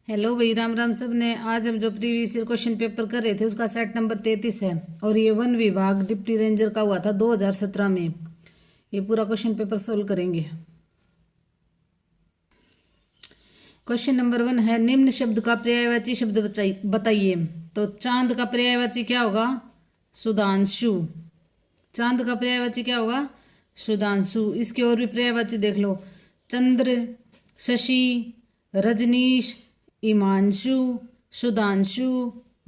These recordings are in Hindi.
हेलो भाई, राम राम सब ने। आज हम जो प्रीवियस ईयर क्वेश्चन पेपर कर रहे थे उसका सेट नंबर 33 है और ये वन विभाग डिप्टी रेंजर का हुआ था 2017 में। ये पूरा क्वेश्चन पेपर सोल्व करेंगे। क्वेश्चन नंबर 1 है, निम्न शब्द का पर्यायवाची शब्द बताइए। तो चांद का पर्यायवाची क्या होगा? सुधांशु। चांद का पर्यायवाची क्या होगा? सुधांशु। इसके और भी पर्यायवाची देख लो। चंद्र, शशि, रजनीश, हिमांशु, सुधांशु,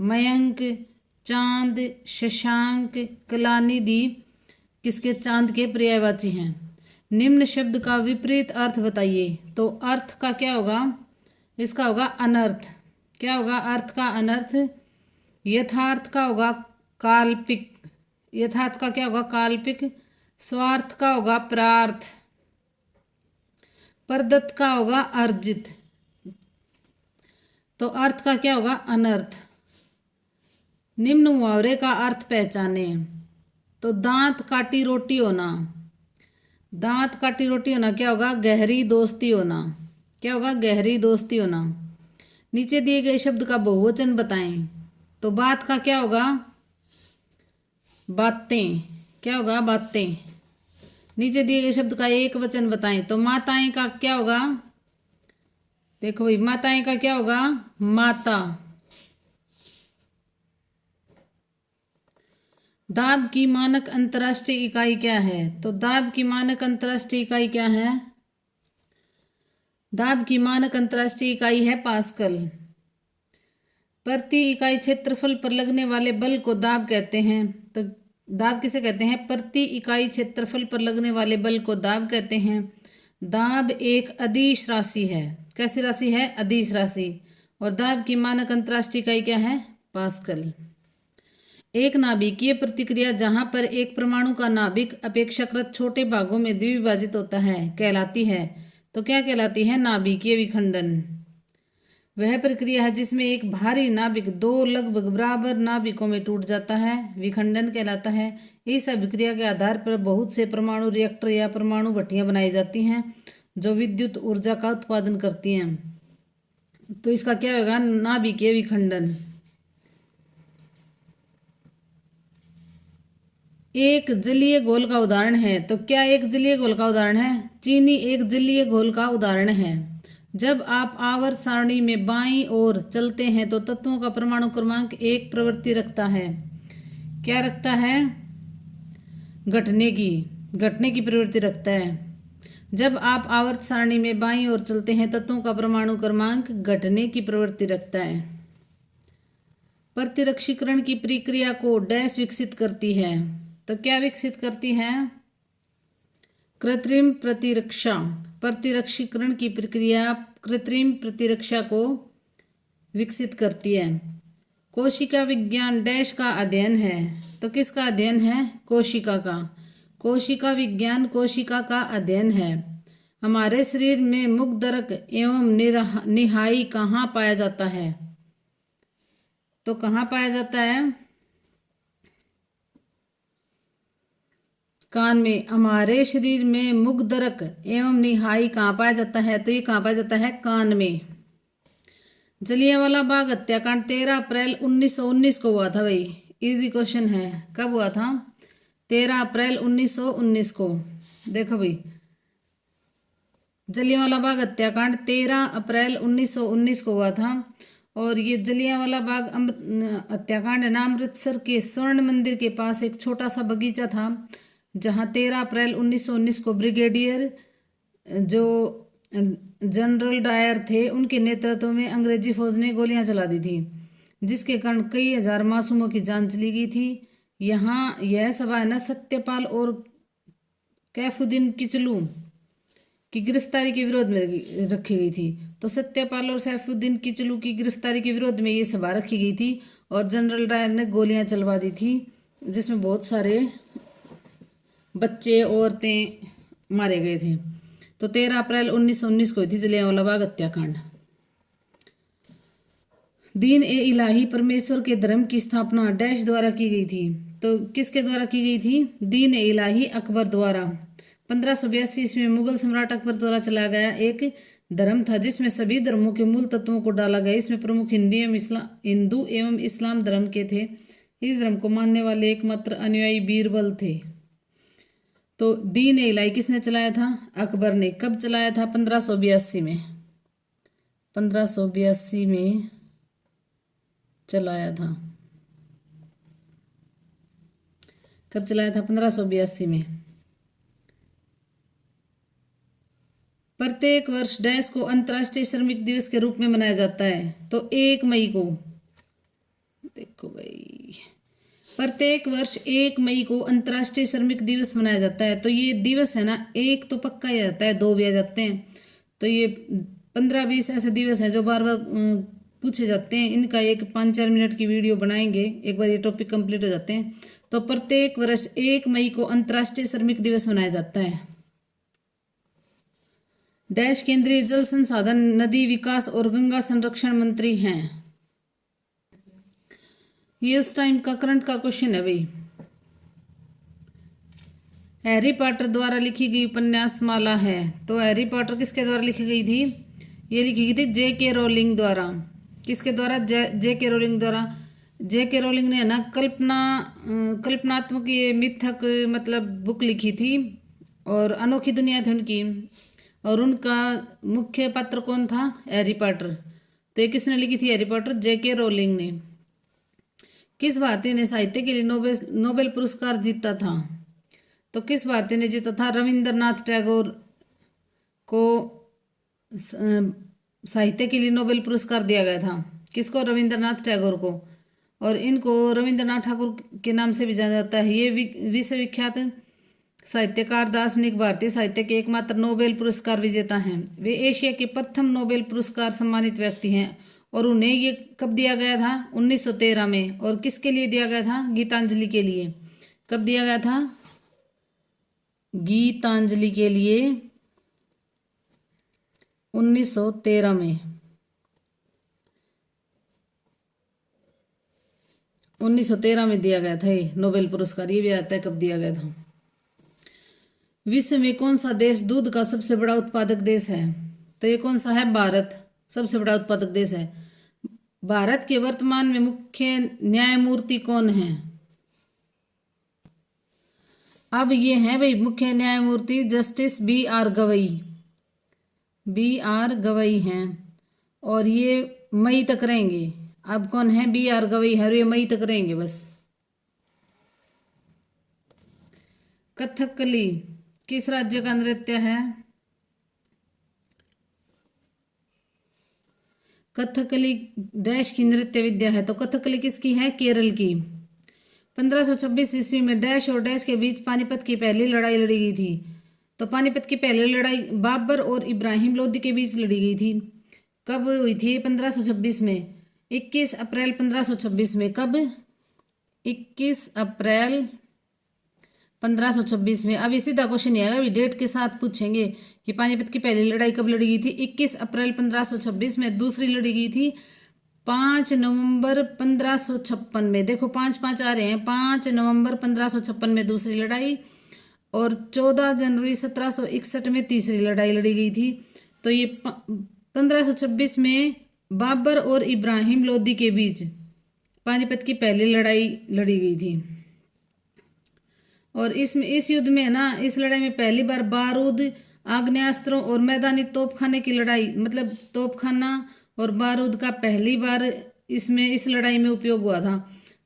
मयंक, चांद, शशांक, कलानिधि किसके चांद के पर्यायवाची हैं। निम्न शब्द का विपरीत अर्थ बताइए। तो अर्थ का क्या होगा? इसका होगा अनर्थ। क्या होगा अर्थ का? अनर्थ। यथार्थ का होगा काल्पिक। यथार्थ का क्या होगा? काल्पिक। स्वार्थ का होगा प्रार्थ। परदत्त का होगा अर्जित। तो अर्थ का क्या होगा? अनर्थ। निम्न मुहावरे का अर्थ पहचाने। तो दांत काटी रोटी होना। दांत काटी रोटी होना क्या होगा? गहरी दोस्ती होना। क्या होगा? गहरी दोस्ती होना। नीचे दिए गए शब्द का बहुवचन बताएं। तो बात का क्या होगा? बातें। क्या होगा? बातें। नीचे दिए गए शब्द का एक वचन बताएं। तो माताएं का क्या होगा? देखो भाई, माताएं का क्या होगा? माता। दाब की मानक अंतर्राष्ट्रीय इकाई क्या है? तो दाब की मानक अंतर्राष्ट्रीय इकाई क्या है? दाब की मानक अंतर्राष्ट्रीय इकाई है पास्कल। प्रति इकाई क्षेत्रफल पर लगने वाले बल को दाब कहते हैं। तो दाब किसे कहते हैं? प्रति इकाई क्षेत्रफल पर लगने वाले बल को दाब कहते हैं। दाब एक अदिश राशि है। कैसी राशि है? अदिश राशि। और दाब की मानक अंतर्राष्ट्रीय इकाई क्या है? पास्कल। एक नाभिकीय प्रतिक्रिया जहां पर एक परमाणु का नाभिक अपेक्षाकृत छोटे भागों में द्विविभाजित होता है कहलाती है। तो क्या कहलाती है? नाभिकीय विखंडन। वह प्रक्रिया है जिसमें एक भारी नाभिक दो लगभग बराबर नाभिकों में टूट जाता है, विखंडन कहलाता है। इस अभिक्रिया के आधार पर बहुत से परमाणु रिएक्टर या परमाणु भट्टियां बनाई जाती हैं जो विद्युत ऊर्जा का उत्पादन करती हैं। तो इसका क्या होगा? नाभिकीय विखंडन। एक जलीय घोल का उदाहरण है। तो क्या एक जलीय घोल का उदाहरण है? चीनी एक जलीय घोल का उदाहरण है। जब आप आवर्त सारणी में बाईं ओर चलते हैं तो तत्वों का परमाणु क्रमांक 1 प्रवृत्ति रखता है। क्या रखता है? घटने की प्रवृत्ति रखता है। जब आप आवर्त सारणी में बाईं ओर चलते हैं तत्वों का परमाणु क्रमांक घटने की प्रवृत्ति रखता है। प्रतिरक्षीकरण की प्रक्रिया को डैश विकसित करती है। तो क्या विकसित करती है? कृत्रिम प्रतिरक्षा। प्रतिरक्षीकरण की प्रक्रिया कृत्रिम प्रतिरक्षा को विकसित करती है। कोशिका विज्ञान डैश का अध्ययन है। तो किसका अध्ययन है? कोशिका का। कोशिका विज्ञान कोशिका का अध्ययन है। हमारे शरीर में मुखदरक एवं निहाई कहाँ पाया जाता है? तो कहाँ पाया जाता है? कान में। हमारे शरीर में मुखदरक एवं निहाई कहाँ पाया जाता है? तो ये कहाँ पाया जाता है? कान में। जलियांवाला बाग हत्याकांड 13 अप्रैल 1919 को हुआ था भाई। इजी क्वेश्चन है। कब हुआ था? 13 अप्रैल 1919 को। देखो भाई, जलियांवाला बाग हत्याकांड 13 अप्रैल 1919 को हुआ था। और ये जलियांवाला बाग हत्याकांड है ना, अमृतसर के स्वर्ण मंदिर के पास एक छोटा सा बगीचा था जहां 13 अप्रैल 1919 को ब्रिगेडियर जो जनरल डायर थे उनके नेतृत्व में अंग्रेजी फौज ने गोलियां चला दी थी, जिसके कारण कई हजार मासूमों की जान चली गई थी। यहाँ यह सभा है ना सत्यपाल और कैफुद्दीन किचलू की गिरफ्तारी के विरोध में रखी गई थी। तो सत्यपाल और सैफुद्दीन किचलू की गिरफ्तारी के विरोध में ये सभा रखी गई थी और जनरल डायर ने गोलियां चलवा दी थी, जिसमें बहुत सारे बच्चे औरतें मारे गए थे। तो 13 अप्रैल 1919 को हुई थी जलियांवाला बाग हत्याकांड। दीन ए इलाही परमेश्वर के धर्म की स्थापना डैश द्वारा की गई थी। तो किसके द्वारा की गई थी? दीन ए इलाही अकबर द्वारा। 1582 ईस्वी में मुगल सम्राट अकबर द्वारा चलाया गया एक धर्म था जिसमें सभी धर्मों के मूल तत्वों को डाला गया। इसमें प्रमुख हिंदू एवं इस्लाम धर्म के थे। इस धर्म को मानने वाले एकमात्र अनुयायी बीरबल थे। तो दीन ए इलाही किसने चलाया था? अकबर ने। कब चलाया था? 1582 में। 1582 में चलाया था। कब चलाया था? 1582 में। प्रत्येक वर्ष डैश को अंतर्राष्ट्रीय श्रमिक दिवस के रूप में मनाया जाता है। तो 1 मई को, देखो भाई, प्रत्येक वर्ष 1 मई को अंतर्राष्ट्रीय श्रमिक दिवस मनाया जाता है। तो ये दिवस है ना, एक तो पक्का ही आ जाता है, 2 भी आ जाते हैं। तो ये 15-20 ऐसे दिवस हैं जो बार बार पूछे जाते हैं। इनका एक 5-4 मिनट की वीडियो बनाएंगे एक बार ये टॉपिक कंप्लीट हो जाते हैं। तो प्रत्येक वर्ष 1 मई को अंतर्राष्ट्रीय श्रमिक दिवस मनाया जाता है। डैश केंद्रीय जल संसाधन, नदी विकास और गंगा संरक्षण मंत्री हैं। ये उस टाइम का करंट का क्वेश्चन है भाई। हैरी पॉटर द्वारा लिखी गई उपन्यास माला है। तो हैरी पॉटर किसके द्वारा लिखी गई थी? ये लिखी गई थी J.K. रोलिंग द्वारा। किसके द्वारा? J.K. रोलिंग द्वारा। J.K. रोलिंग ने ना कल्पनात्मक ये मिथक मतलब बुक लिखी थी और अनोखी दुनिया थी उनकी। और उनका मुख्य पात्र कौन था? Harry Potter. तो ये किसने लिखी थी? Harry Potter, J.K. रोलिंग ने। किस भारतीय ने साहित्य के लिए नोबेल पुरस्कार जीता था? तो किस भारतीय ने जीता था? रविंद्रनाथ टैगोर को साहित्य के लिए नोबेल पुरस्कार दिया गया था। किसको? रविंद्रनाथ टैगोर को। और इनको रविंद्रनाथ ठाकुर के नाम से भी जाना जाता है। ये विश्व विख्यात साहित्यकार, दार्शनिक, भारतीय साहित्य के एकमात्र नोबेल पुरस्कार विजेता हैं। वे एशिया के प्रथम नोबेल पुरस्कार सम्मानित व्यक्ति हैं। और उन्हें ये कब दिया गया था? 1913 में। और किसके लिए दिया गया था? गीतांजलि के लिए। कब दिया गया था? गीतांजलि के लिए 1913 में। 1913 में दिया गया था ये नोबेल पुरस्कार। ये भी आता है कब दिया गया था। विश्व में कौन सा देश दूध का सबसे बड़ा उत्पादक देश है? तो ये कौन सा है? भारत सबसे बड़ा उत्पादक देश है। भारत के वर्तमान में मुख्य न्यायमूर्ति कौन है? अब ये हैं भाई मुख्य न्यायमूर्ति justice B.R. Gavai. B.R. Gavai हैं और ये मई तक रहेंगे। अब कौन है? B.R. गवई है और ये मई तक रहेंगे बस। कथकली किस राज्य का नृत्य है? कथकली डैश की नृत्य विद्या है। तो कथकली किसकी है? केरल की। 1526 ईस्वी में डैश और डैश के बीच पानीपत की पहली लड़ाई लड़ी गई थी। तो पानीपत की पहली लड़ाई बाबर और इब्राहिम लोदी के बीच लड़ी गई थी। कब हुई थी? 1526 में। 21 अप्रैल 1526 में। कब? 21 अप्रैल 1526 में। अब ये सीधा क्वेश्चन नहीं आएगा, अभी डेट के साथ पूछेंगे कि पानीपत की पहली लड़ाई कब लड़ी गई थी? 21 अप्रैल 1526 में। दूसरी लड़ी गई थी 5 नवंबर 1556 में। देखो 5-5 आ रहे हैं। 5 नवंबर 1556 में दूसरी लड़ाई और 14 जनवरी 1761 में तीसरी लड़ाई लड़ी गई थी। तो ये 1526 में बाबर और इब्राहिम लोदी के बीच पानीपत की पहली लड़ाई लड़ी गई थी। और इस युद्ध में ना, इस लड़ाई में पहली बार बारूद, आग्नेयास्त्रों और मैदानी तोपखाने की लड़ाई, मतलब तोपखाना और बारूद का पहली बार इस लड़ाई में उपयोग हुआ था।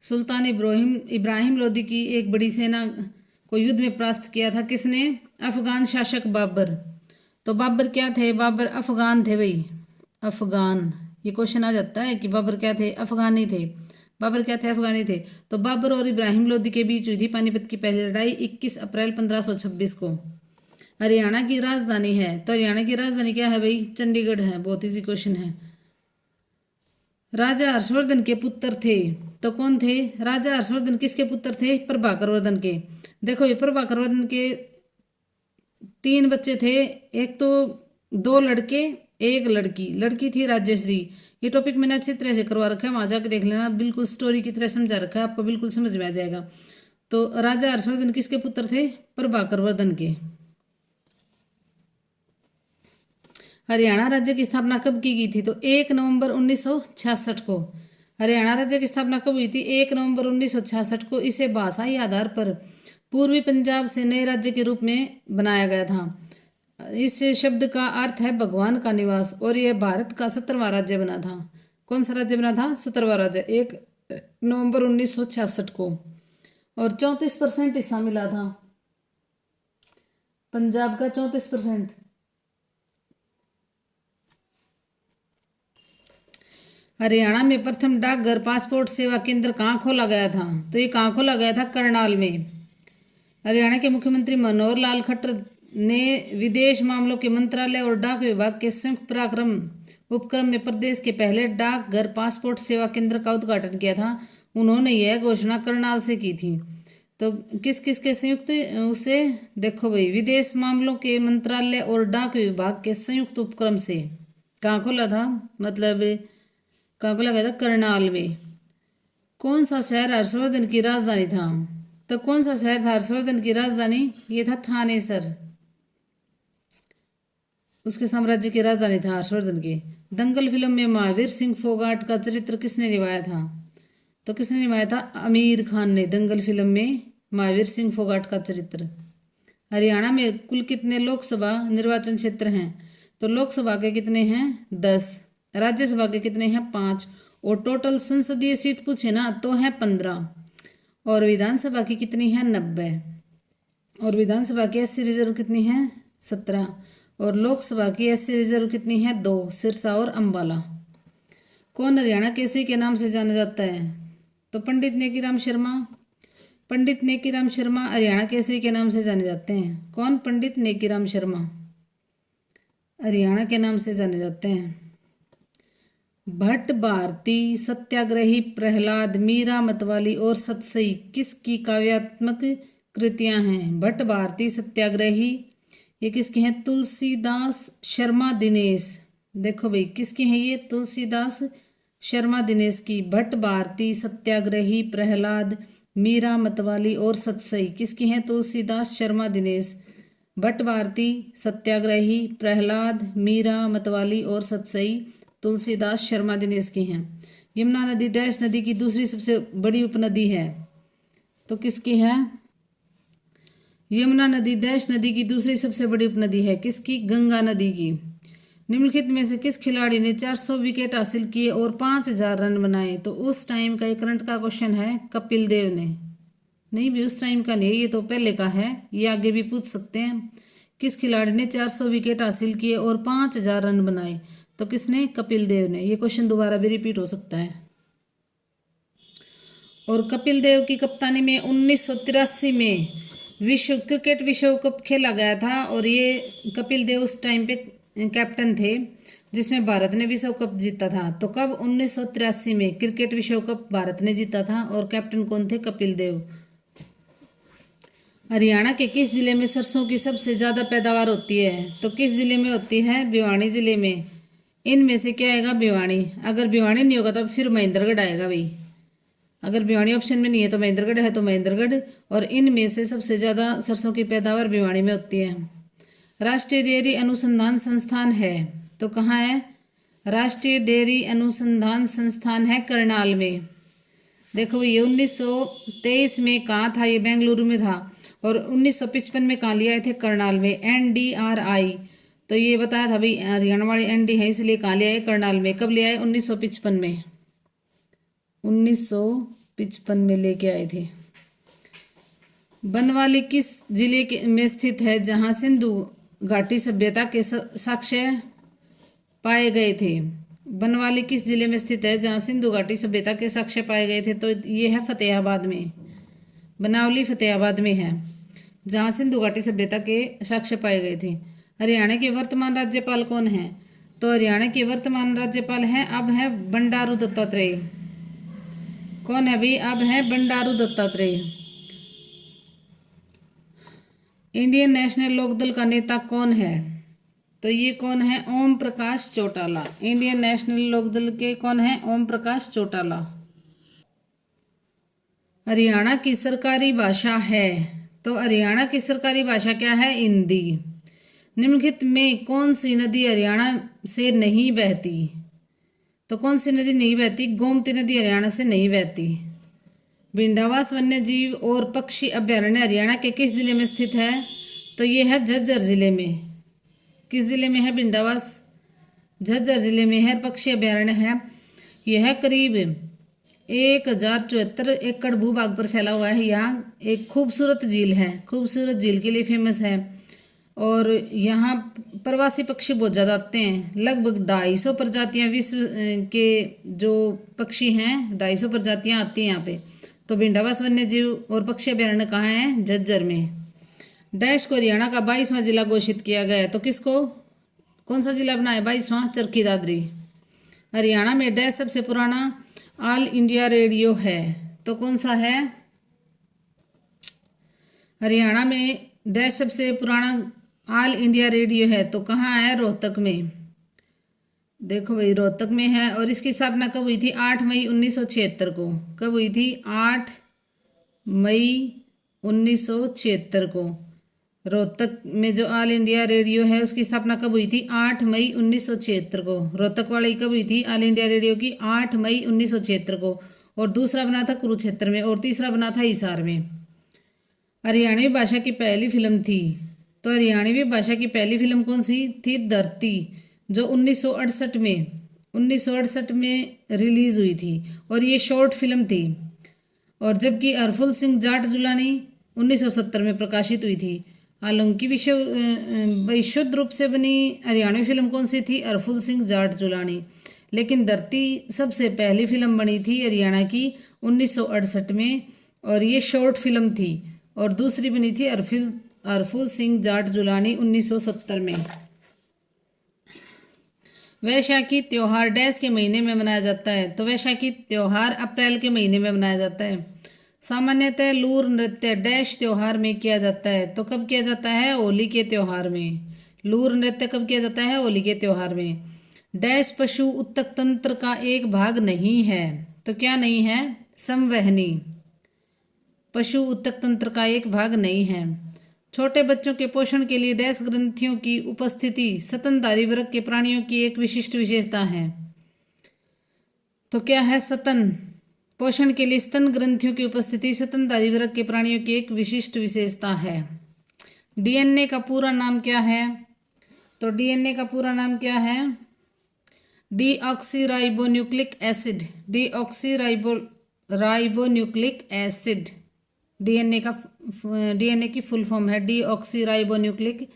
सुल्तान इब्राहिम लोदी की एक बड़ी सेना को युद्ध में परास्त किया था। किसने? अफगान शासक बाबर। तो बाबर क्या थे? बाबर अफगान थे भाई, अफगान। ये क्वेश्चन आ जाता है कि बाबर क्या थे? अफगानी थे। बाबर क्या थे? अफगानी थे। तो बाबर और इब्राहिम लोदी के बीच हुई थी पानीपत की पहली लड़ाई 21 अप्रैल 1526 को। हरियाणा की राजधानी है। तो हरियाणा की राजधानी क्या है भाई? चंडीगढ़ है। बहुत इजी क्वेश्चन है। राजा हर्षवर्धन के पुत्र थे। तो कौन थे? राजा हर्षवर्धन किसके पुत्र थे? प्रभाकर वर्धन के। देखो ये प्रभाकर वर्धन के 3 बच्चे थे। एक तो 2 लड़के, 1 लड़की। लड़की थी राजश्री। ये टॉपिक मैंने अच्छी तरह से करवा रखा है, वहां जाके देख लेना। बिल्कुल स्टोरी की तरह समझा रखा है, आपको बिल्कुल समझ में आ जाएगा। तो राजा हर्षवर्धन किसके पुत्र थे? प्रभाकर वर्धन के। हरियाणा राज्य की स्थापना कब की गई थी? तो 1 नवंबर 1966 को। हरियाणा राज्य की स्थापना कब हुई थी? 1 नवंबर 1966 को। इसे भाषाई आधार पर पूर्वी पंजाब से नए राज्य के रूप में बनाया गया था। इस शब्द का अर्थ है भगवान का निवास, और यह भारत का 17वां राज्य बना था। कौन सा राज्य बना था? 17वां राज्य, 1 नवंबर 1966 को। और 34% हिस्सा मिला था पंजाब का, 34%। हरियाणा में प्रथम डाकघर पासपोर्ट सेवा केंद्र कहाँ खोला गया था? तो ये कहाँ खोला गया था? करनाल में। हरियाणा के मुख्यमंत्री मनोहर लाल खट्टर ने विदेश मामलों के मंत्रालय और डाक विभाग के संयुक्त उपक्रम में प्रदेश के पहले डाकघर पासपोर्ट सेवा केंद्र का उद्घाटन किया था। उन्होंने यह घोषणा करनाल से की थी। तो किस किस के संयुक्त उसे देखो भाई, विदेश मामलों के मंत्रालय और डाक विभाग के संयुक्त उपक्रम से कहाँ खोला था? मतलब कहाँ खोला गया था? करनाल में। कौन सा शहर हर्षवर्धन की राजधानी था? तो कौन सा शहर था हर्षवर्धन की राजधानी? ये था थानेसर। उसके साम्राज्य की राजधानी था हर्षवर्धन की। दंगल फिल्म में महावीर सिंह फोगाट का चरित्र किसने निभाया था? तो किसने निभाया था? आमिर खान ने दंगल फिल्म में महावीर सिंह फोगाट का चरित्र। हरियाणा में कुल कितने लोकसभा निर्वाचन क्षेत्र हैं? तो लोकसभा के कितने हैं? 10। राज्यसभा के कितने हैं? 5। और टोटल संसदीय सीट पूछे ना तो है 15। और विधानसभा की कितनी है? 90। और विधानसभा की एससी रिजर्व कितनी है? 17। और लोकसभा की एससी रिजर्व कितनी है? 2, सिरसा और अंबाला। कौन हरियाणा केसरी के नाम से जाना जाता है? तो पंडित नेकीराम शर्मा। पंडित नेकीराम शर्मा हरियाणा केसरी के नाम से जाने जाते हैं। कौन? पंडित नेकीराम शर्मा हरियाणा के नाम से जाने जाते हैं। भट्ट भारती, सत्याग्रही, प्रहलाद, मीरा मतवाली और सतसई किसकी काव्यात्मक कृतियां हैं? भट्ट भारती, सत्याग्रही, ये किसकी हैं? तुलसीदास शर्मा दिनेश। देखो भाई किसकी हैं ये? तुलसीदास शर्मा दिनेश की। भट्ट भारती, सत्याग्रही, प्रहलाद, मीरा मतवाली और सतसई किसकी हैं? तुलसीदास शर्मा दिनेश। भट्ट भारती, सत्याग्रही, प्रहलाद, मीरा मतवाली और सतसई तुलसीदास शर्मा दिनेश की हैं। यमुना नदी डैश नदी की दूसरी सबसे बड़ी उपनदी है? तो किसकी है? यमुना नदी डैश नदी की दूसरी सबसे बड़ी उपनदी है? किसकी? गंगा नदी की। निम्नलिखित में से किस खिलाड़ी ने 400 विकेट हासिल किए और 5000 रन बनाए? तो उस टाइम का, एक करंट का क्वेश्चन है, कपिल देव ने। नहीं भी उस टाइम का नहीं, ये तो पहले का है, ये आगे भी पूछ सकते हैं। किस खिलाड़ी ने 400 विकेट हासिल किए और 5000 रन बनाए? तो किसने? कपिल देव ने। ये क्वेश्चन दोबारा भी रिपीट हो सकता है। और कपिल देव की कप्तानी में 1983 में क्रिकेट विश्व कप खेला गया था, और ये कपिल देव उस टाइम पे कैप्टन थे जिसमें भारत ने विश्व कप जीता था। तो कब? 1983 में क्रिकेट विश्व कप भारत ने जीता था, और कैप्टन कौन थे? कपिल देव। हरियाणा के किस जिले में सरसों की सबसे ज़्यादा पैदावार होती है? तो किस जिले में होती है? भिवानी जिले में। इनमें से क्या आएगा? भिवानी। अगर भिवानी नहीं होगा तो फिर महेंद्रगढ़ आएगा भाई। अगर भिवानी ऑप्शन में नहीं है तो महेंद्रगढ़ है, तो महेंद्रगढ़। और इनमें से सबसे ज़्यादा सरसों की पैदावार भिवानी में होती है। राष्ट्रीय डेयरी अनुसंधान संस्थान है तो कहाँ है? राष्ट्रीय डेयरी अनुसंधान संस्थान है करनाल में। देखो ये 1923 में कहाँ था? ये बेंगलुरु में था। और 1955 में कहाँ लिया थे? करनाल में, NDRI। तो ये बताया था भाई हरियाणा वाली ND है, इसलिए कहाँ लिया है? करनाल में। कब लिया है? 1955 में। 1955 में लेके आए थे। बनवाली किस जिले में स्थित है जहाँ सिंधु घाटी सभ्यता के साक्ष्य पाए गए थे? बनवाली किस जिले में स्थित है जहाँ सिंधु घाटी सभ्यता के साक्ष्य पाए गए थे? तो ये है फतेहाबाद में। बनावली फतेहाबाद में है जहाँ सिंधु घाटी सभ्यता के साक्ष्य पाए गए थे। हरियाणा के वर्तमान राज्यपाल कौन है? तो हरियाणा के वर्तमान राज्यपाल हैं, अब है बंडारू दत्तात्रेय। कौन है भाई? अब है बंडारू दत्तात्रेय। इंडियन नेशनल लोकदल का नेता कौन है? तो ये कौन है? ओम प्रकाश चौटाला। इंडियन नेशनल लोकदल के कौन है? ओम प्रकाश चौटाला। हरियाणा की सरकारी भाषा है? तो हरियाणा की सरकारी भाषा क्या है? हिंदी। निम्नलिखित में कौन सी नदी हरियाणा से नहीं बहती? तो कौन सी नदी नहीं बहती? गोमती नदी हरियाणा से नहीं बहती। भिंडावास वन्य जीव और पक्षी अभ्यारण्य हरियाणा के किस जिले में स्थित है? तो ये है झज्जर जिले में। किस जिले में है भिंडावास? झज्जर जिले में है। पक्षी अभ्यारण्य है। यह करीब 1074 एकड़ भूभाग पर फैला हुआ है। यहाँ एक खूबसूरत झील है, खूबसूरत झील के लिए फेमस है। और यहाँ प्रवासी पक्षी बहुत ज़्यादा आते हैं। लगभग 250 प्रजातियाँ विश्व के जो पक्षी हैं 250 प्रजातियाँ आती हैं यहाँ पे। तो भिंडावास वन्य जीव और पक्षी अभ्यारण्य कहाँ है? झज्जर में। डैश को हरियाणा का 22वां जिला घोषित किया गया है। तो किसको, कौन सा जिला बना है 22वां? चरखी दादरी। हरियाणा में डैश सबसे पुराना ऑल इंडिया रेडियो है। तो कौन सा है? हरियाणा में डैश सबसे पुराना ऑल इंडिया रेडियो है। तो कहाँ है? रोहतक में। देखो भाई रोहतक में है। और इसकी स्थापना कब हुई थी? 8 मई 1976 को। कब हुई थी? 8 मई 1976 को। रोहतक में जो ऑल इंडिया रेडियो है उसकी स्थापना कब हुई थी? 8 मई 1976 को। रोहतक वाली कब हुई थी ऑल इंडिया रेडियो की? 8 मई 1976 को। और दूसरा बना था कुरुक्षेत्र में और तीसरा बना था हिसार में। हरियाणवी भाषा की पहली फिल्म थी। तो हरियाणवी भाषा की पहली फिल्म कौन सी थी? धरती, जो 1968 में रिलीज हुई थी। और ये शॉर्ट फिल्म थी। और जबकि हरफुल सिंह जाट जुलानी 1970 में प्रकाशित हुई थी। हालांकि विशुद्ध रूप से बनी हरियाणवी फिल्म कौन सी थी? हरफुल सिंह जाट जुलानी। लेकिन धरती सबसे पहली फिल्म बनी थी हरियाणा की 1968 में। और ये शॉर्ट फिल्म थी। और दूसरी बनी थी हरफुल सिंह जाट जुलानी 1970 में। वैशाखी त्योहार डैश के महीने में मनाया जाता है? तो वैशाखी त्योहार अप्रैल के महीने में मनाया जाता है। सामान्यतः लूर नृत्य डैश त्योहार में किया जाता है? तो कब किया जाता है? होली के त्योहार में। लूर नृत्य कब किया जाता है? होली के त्योहार में। डैश पशु उत्तक तंत्र का एक भाग नहीं है? तो क्या नहीं है? संवहनी। पशु उत्तक तंत्र का एक भाग नहीं है। छोटे बच्चों के पोषण के लिए डैश ग्रंथियों की उपस्थिति स्तनधारी वर्ग के प्राणियों की एक विशिष्ट विशेषता है। तो क्या है? स्तन पोषण के लिए स्तन ग्रंथियों की उपस्थिति स्तनधारी वर्ग के प्राणियों की एक विशिष्ट विशेषता है। डीएनए का पूरा नाम क्या है? तो डीएनए का पूरा नाम क्या है? Deoxyribonucleic acid. Deoxyribonucleic acid DNA की फुल फॉर्म है डीऑक्सीराइबोन्यूक्लिक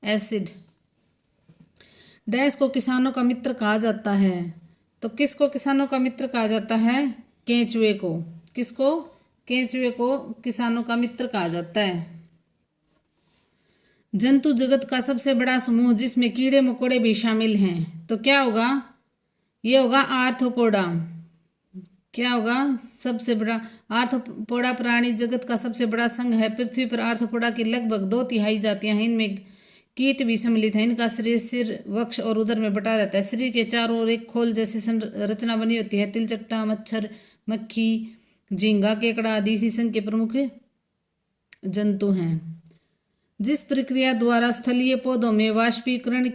एसिड। डैश को किसानों का मित्र कहा जाता है? तो किसको किसानों का मित्र कहा जाता है? केंचुए को। किसको? केंचुए को किसानों का मित्र कहा जाता है। जंतु जगत का सबसे बड़ा समूह जिसमें कीड़े मकोड़े भी शामिल हैं, तो क्या होगा? ये होगा आर्थ्रोपोडा। क्या होगा? सबसे बड़ा आर्थ्रोपोडा प्राणी जगत का सबसे बड़ा संघ है। पृथ्वी पर आर्थ्रोपोडा की लगभग 2/3 जातियां हैं। इनमें कीट भी सम्मिलित है। इनका शरीर सिर, वक्ष और उदर में बटा रहता है। शरीर के चारों ओर एक खोल जैसी संरचना बनी होती है। तिलचट्टा, मच्छर, मक्खी, झींगा, केकड़ा आदि इसी संघ के प्रमुख जंतु हैं। जिस प्रक्रिया द्वारा स्थलीय पौधों में वाष्पीकरण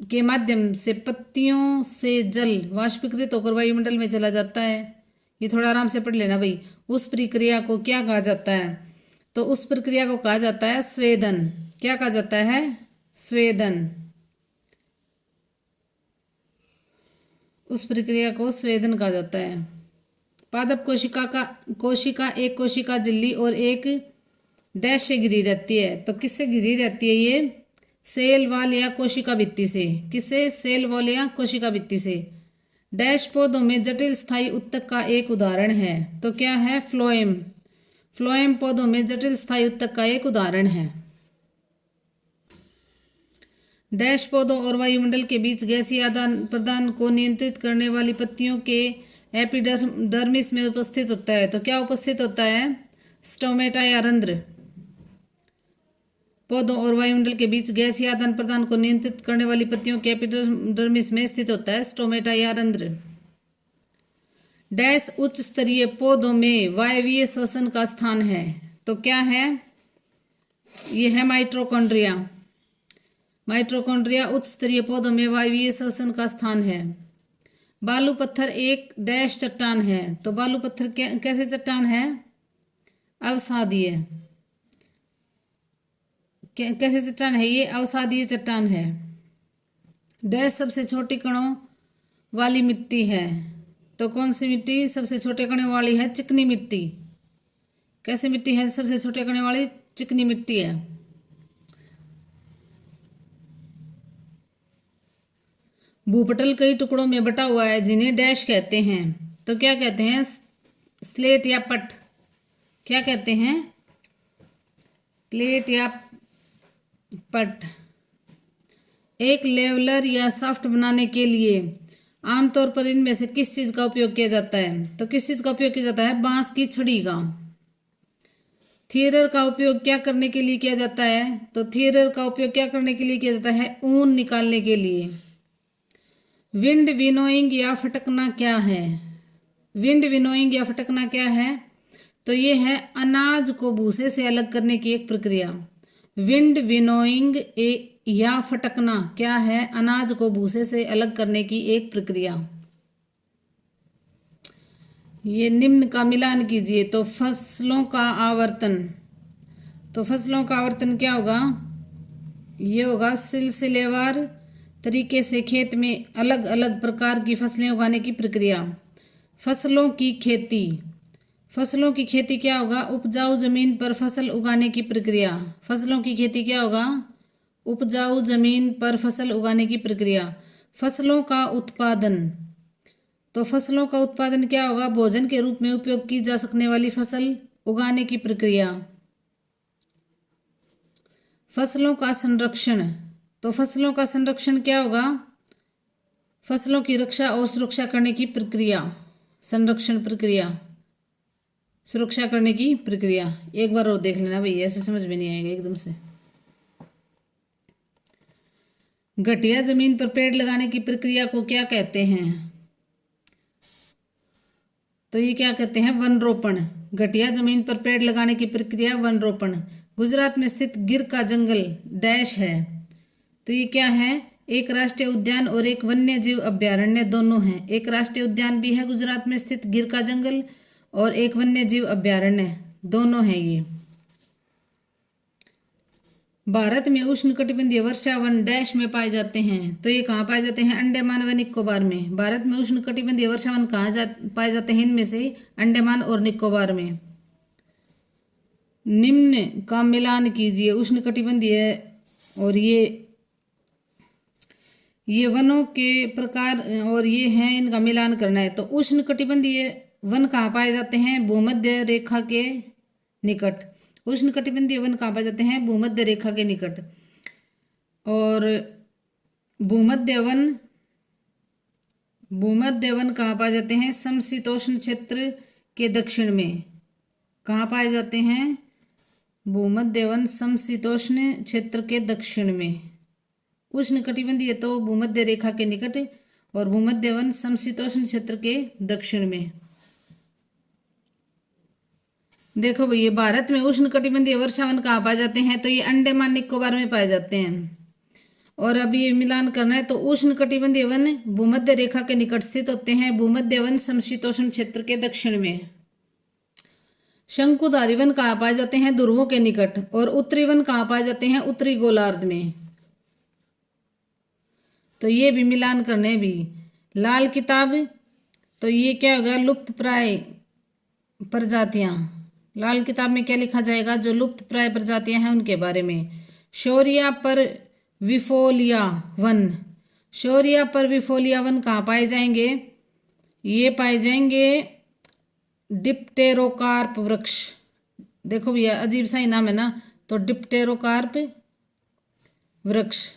के माध्यम से पत्तियों से जल वाष्पीकृत होकर वायुमंडल में चला जाता है, ये थोड़ा आराम से पढ़ लेना भाई, उस प्रक्रिया को क्या कहा जाता है? तो उस प्रक्रिया को कहा जाता है स्वेदन। क्या कहा जाता है? स्वेदन। उस प्रक्रिया को स्वेदन कहा जाता है। पादप कोशिका एक कोशिका झिल्ली और एक डैश से घिरी रहती है। तो किससे घिरी रहती है ये? सेल वॉल या कोशिका भित्ति से। किससे? सेल वॉल या कोशिका भित्ति से। डैश पौधों में जटिल स्थायी उत्तक का एक उदाहरण है। तो क्या है? फ्लोएम। फ्लोएम पौधों में जटिल स्थायी उत्तक का एक उदाहरण है। डैश पौधों और वायुमंडल के बीच गैसीय आदान प्रदान को नियंत्रित करने वाली पत्तियों के एपिडर्मिस में उपस्थित होता है। तो क्या उपस्थित होता है? स्टोमेटा या रंध्र। पौधों और वायुमंडल के बीच गैसीय आदान प्रदान को नियंत्रित करने वाली पत्तियों के एपिडर्मिस में स्थित होता है स्टोमेटा या रंध्र। डैश उच्च स्तरीय पौधों में वायवीय श्वसन का स्थान है। तो क्या है? यह है माइटोकॉन्ड्रिया। माइटोकॉन्ड्रिया उच्च स्तरीय पौधों में वायवीय श्वसन का स्थान है। बालू पत्थर एक डैश चट्टान है। तो बालू पत्थर कैसे चट्टान है? अवसादीय। कैसे चट्टान है? ये अवसादीय चट्टान है। डैश सबसे छोटी कणों वाली मिट्टी है। तो कौन सी मिट्टी सबसे छोटे कणों वाली है? चिकनी मिट्टी। कैसी मिट्टी है सबसे छोटे कणों वाली? चिकनी मिट्टी है। भूपटल कई टुकड़ों में बटा हुआ है जिन्हें डैश कहते हैं। तो क्या कहते हैं? स्लेट या पट। क्या कहते हैं? प्लेट या पट। एक लेवलर या शाफ्ट बनाने के लिए आमतौर पर इनमें से किस चीज का उपयोग किया जाता है? तो किस चीज का उपयोग किया जाता है? बांस की छड़ी का। थियरर का उपयोग क्या करने के लिए किया जाता है? तो थियरर का उपयोग क्या करने के लिए किया जाता है? ऊन निकालने के लिए। विंड विनोइंग या फटकना क्या है? विंड विनोइंग या फटकना क्या है? तो ये है अनाज को भूसे से अलग करने की एक प्रक्रिया। विंड विनोइंग या फटकना क्या है? अनाज को भूसे से अलग करने की एक प्रक्रिया। ये निम्न का मिलान कीजिए। तो फसलों का आवर्तन। तो फसलों का आवर्तन क्या होगा? ये होगा सिलसिलेवार तरीके से खेत में अलग अलग प्रकार की फसलें उगाने की प्रक्रिया। फसलों की खेती। फसलों की खेती क्या होगा? उपजाऊ जमीन पर फसल उगाने की प्रक्रिया। फसलों की खेती क्या होगा? उपजाऊ जमीन पर फसल उगाने की प्रक्रिया। फसलों का उत्पादन। तो फसलों का उत्पादन क्या होगा? भोजन के रूप में उपयोग की जा सकने वाली फसल उगाने की प्रक्रिया। फसलों का संरक्षण। तो फसलों का संरक्षण क्या होगा? फसलों की रक्षा और सुरक्षा करने की प्रक्रिया। संरक्षण प्रक्रिया, सुरक्षा करने की प्रक्रिया। एक बार और देख लेना भैया, ऐसे समझ में नहीं आएगा एकदम से। घटिया जमीन पर पेड़ लगाने की प्रक्रिया को क्या कहते हैं? तो ये क्या कहते हैं? वन रोपण। घटिया जमीन पर पेड़ लगाने की प्रक्रिया वन रोपण। गुजरात में स्थित गिर का जंगल डैश है। तो ये क्या है? एक राष्ट्रीय उद्यान और एक वन्य जीव अभ्यारण्य दोनों हैं। एक राष्ट्रीय उद्यान भी है गुजरात में स्थित गिर का जंगल, और एक वन्य जीव अभ्यारण्य दोनों हैं ये। भारत में उष्णकटिबंधीय वर्षावन डैश में पाए जाते हैं। तो ये कहाँ पाए जाते हैं? अंडमान व निकोबार में। भारत में उष्णकटिबंधीय वर्षावन कहाँ पाए जाते हैं? इनमें से अंडमान और निकोबार में। निम्न का मिलान कीजिए। उष्णकटिबंधीय और ये वनों के प्रकार और ये हैं, इनका मिलान करना है। तो उष्णकटिबंधीय वन कहाँ पाए जाते हैं? भूमध्य रेखा के निकट। उष्णकटिबंधीय वन कहाँ पाए जाते हैं? भूमध्य रेखा के निकट। और भूमध्य वन कहाँ पाए जाते हैं? समशीतोष्ण क्षेत्र के दक्षिण में। कहाँ पाए जाते हैं? भूमध्य वन समशीतोष्ण क्षेत्र के दक्षिण में। उष्णकटिबंधीय तो भूमध्य रेखा के निकट, और भूमध्य वन समशीतोष्ण क्षेत्र के दक्षिण में। देखो भैया, भारत में उष्णकटिबंधीय वर्षावन कहाँ पाए जाते हैं? तो ये अंडमान निकोबार में पाए जाते हैं। और अब ये मिलान करना है। तो उष्णकटिबंधीय वन भूमध्य रेखा के निकट स्थित होते हैं। भूमध्य वन समशीतोष्ण क्षेत्र के दक्षिण में। शंकुधारी वन कहाँ पाए जाते हैं? ध्रुवों के निकट। और उत्तरी वन कहाँ पाए जाते हैं? उत्तरी गोलार्ध में। तो ये भी मिलान करने भी। लाल किताब, तो ये क्या होगा? लुप्त प्राय प्रजातियां। लाल किताब में क्या लिखा जाएगा? जो लुप्त प्राय प्रजातियां हैं उनके बारे में। शौर्या पर विफोलिया वन। शौर्या पर विफोलिया वन कहाँ पाए जाएंगे? ये पाए जाएंगे डिप्टेरोकार्प वृक्ष। देखो भैया, अजीब सा ही नाम है ना। तो डिप्टेरोकार्प वृक्ष।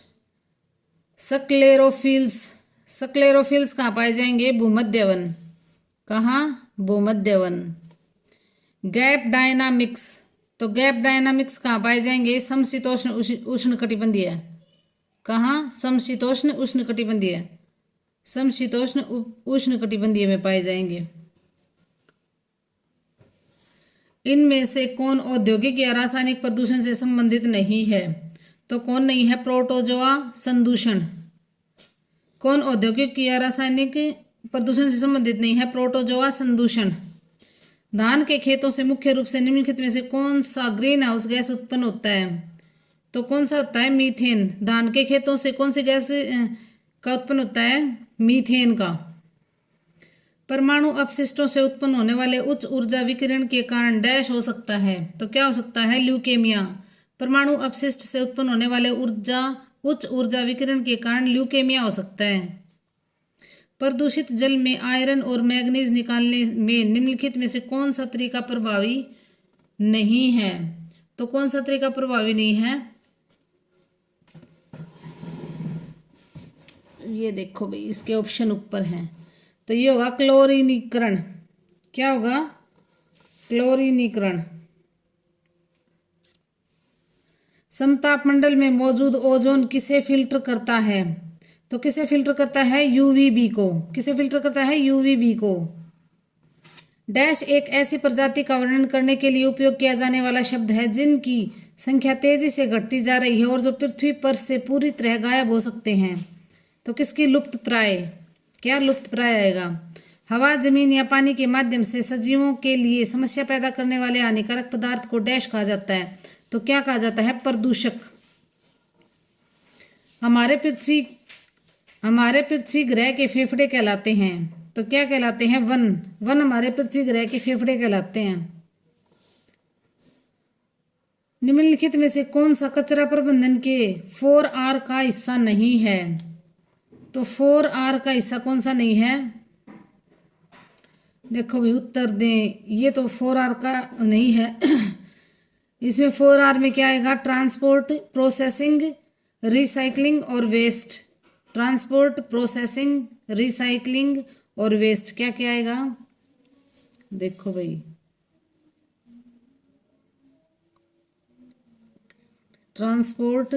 सक्लेरोफिल्स कहाँ पाए जाएंगे? भूमध्य वन। कहाँ? भूमध्य वन। गैप डायनामिक्स, तो गैप डायनामिक्स कहाँ पाए जाएंगे? समशीतोष्ण उष्णकटिबंधीय। कहाँ? समशीतोष्ण उष्णकटिबंधीय। समशीतोष्ण उष्णकटिबंधीय में पाए जाएंगे। इनमें से कौन औद्योगिक या रासायनिक प्रदूषण से संबंधित नहीं है? तो कौन नहीं है? प्रोटोजोआ संदूषण। कौन औद्योगिक या रासायनिक प्रदूषण से संबंधित नहीं है? प्रोटोजोआ संदूषण। धान के खेतों से मुख्य रूप से निम्नलिखित में से कौन सा ग्रीन हाउस गैस उत्पन्न होता है? तो कौन सा होता है? मीथेन। धान के खेतों से कौन सी गैस का उत्पन्न होता है? मीथेन का। परमाणु अपशिष्टों से उत्पन्न होने वाले उच्च ऊर्जा विकिरण के कारण डैश हो सकता है। तो क्या हो सकता है? ल्यूकेमिया। परमाणु अपशिष्ट से उत्पन्न होने वाले उच्च ऊर्जा विकिरण के कारण ल्यूकेमिया हो सकता है। प्रदूषित जल में आयरन और मैग्नीज निकालने में निम्नलिखित में से कौन सा तरीका प्रभावी नहीं है? तो कौन सा तरीका प्रभावी नहीं है? ये देखो भाई, इसके ऑप्शन ऊपर हैं। तो ये होगा क्लोरीनीकरण। क्या होगा? क्लोरीनीकरण। समतापमंडल में मौजूद ओजोन किसे फिल्टर करता है? तो किसे फिल्टर करता है? यूवीबी को। किसे फिल्टर करता है? यूवीबी को। डैश एक ऐसी प्रजाति का वर्णन करने के लिए उपयोग किया जाने वाला शब्द है जिनकी संख्या तेजी से घटती जा रही है और जो पृथ्वी पर से पूरी तरह गायब हो सकते हैं। तो किसकी? लुप्त प्राय। क्या लुप्त प्राय आएगा? हवा, जमीन या पानी के माध्यम से सजीवों के लिए समस्या पैदा करने वाले हानिकारक पदार्थ को डैश कहा जाता है। तो क्या कहा जाता है? प्रदूषक। हमारे पृथ्वी ग्रह के फेफड़े कहलाते हैं। तो क्या कहलाते हैं? वन हमारे पृथ्वी ग्रह के फेफड़े कहलाते हैं। निम्नलिखित में से कौन सा कचरा प्रबंधन के 4R का हिस्सा नहीं है? तो 4R का हिस्सा कौन सा नहीं है? देखो भाई, उत्तर दें। ये तो 4R का नहीं है। इसमें 4R में क्या आएगा? ट्रांसपोर्ट, प्रोसेसिंग, रिसाइकलिंग और वेस्ट। ट्रांसपोर्ट, प्रोसेसिंग, रिसाइकलिंग और वेस्ट। क्या क्या आएगा? देखो भाई, ट्रांसपोर्ट,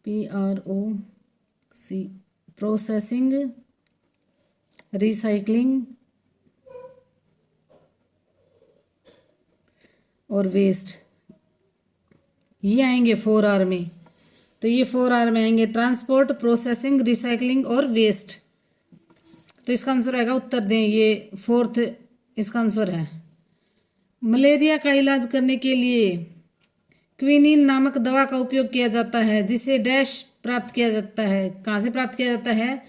PROC, प्रोसेसिंग, रिसाइकलिंग और वेस्ट, ये आएंगे 4R में। तो ये 4R में आएंगे ट्रांसपोर्ट, प्रोसेसिंग, रिसाइकलिंग और वेस्ट। तो इसका आंसर आएगा, उत्तर दें, ये 4th इसका आंसर है। मलेरिया का इलाज करने के लिए क्विनीन नामक दवा का उपयोग किया जाता है जिसे डैश प्राप्त किया जाता है। कहाँ से प्राप्त किया जाता है?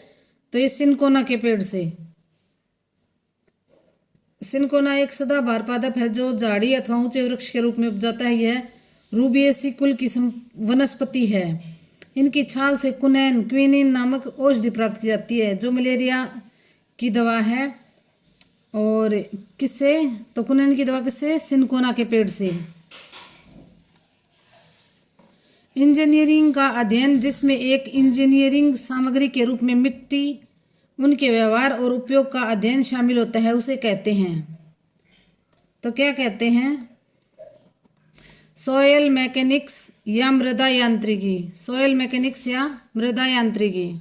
तो ये सिनकोना के पेड़ से। सिनकोना एक सदाबहार पादप है जो झाड़ी अथवा ऊंचे वृक्ष के रूप में उपजाता है। यह रूबिएसी कुल की वनस्पति है। इनकी छाल से क्विनीन नामक औषधि प्राप्त की जाती है जो मलेरिया की दवा है। और किससे? तो क्विनीन की दवा किससे? सिनकोना के पेड़ से। इंजीनियरिंग का अध्ययन जिसमें एक इंजीनियरिंग सामग्री के रूप में मिट्टी, उनके व्यवहार और उपयोग का अध्ययन शामिल होता है उसे कहते हैं। तो क्या कहते हैं? सॉयल मैकेनिक्स या मृदा यांत्रिकी। सॉयल मैकेनिक्स या मृदा यांत्रिकी।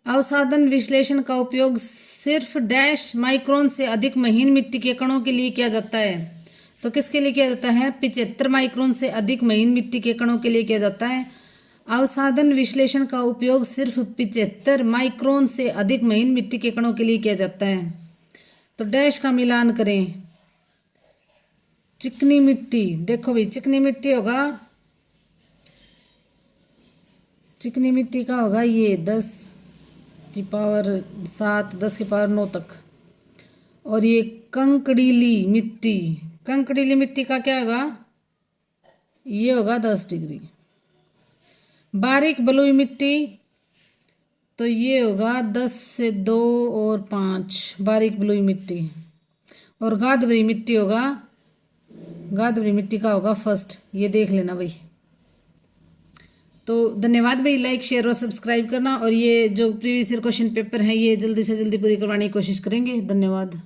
अवसादन विश्लेषण का उपयोग सिर्फ डैश माइक्रोन से अधिक महीन मिट्टी के कणों के लिए किया जाता है। तो किसके लिए किया जाता है? 75 माइक्रोन से अधिक महीन मिट्टी के कणों के लिए किया जाता है। अवसादन विश्लेषण का उपयोग सिर्फ 75 माइक्रोन से अधिक महीन मिट्टी के कणों के लिए किया जाता है। तो डैश का मिलान करें। चिकनी मिट्टी, देखो भाई, चिकनी मिट्टी होगा, चिकनी मिट्टी का होगा ये 10 की पावर 7, 10 की पावर 9 तक। और ये कंकड़ीली मिट्टी, कंकड़ीली मिट्टी का क्या होगा? ये होगा 10 डिग्री। बारीक बलुई मिट्टी, तो ये होगा 10 से 2 और 5 बारीक बलुई मिट्टी। और गादबरी मिट्टी होगा, गादबरी मिट्टी का होगा 1st। ये देख लेना भाई। तो धन्यवाद भाई, लाइक शेयर और सब्सक्राइब करना। और ये जो प्रीवियस ईयर क्वेश्चन पेपर है ये जल्दी से जल्दी पूरी करवाने की कोशिश करेंगे। धन्यवाद।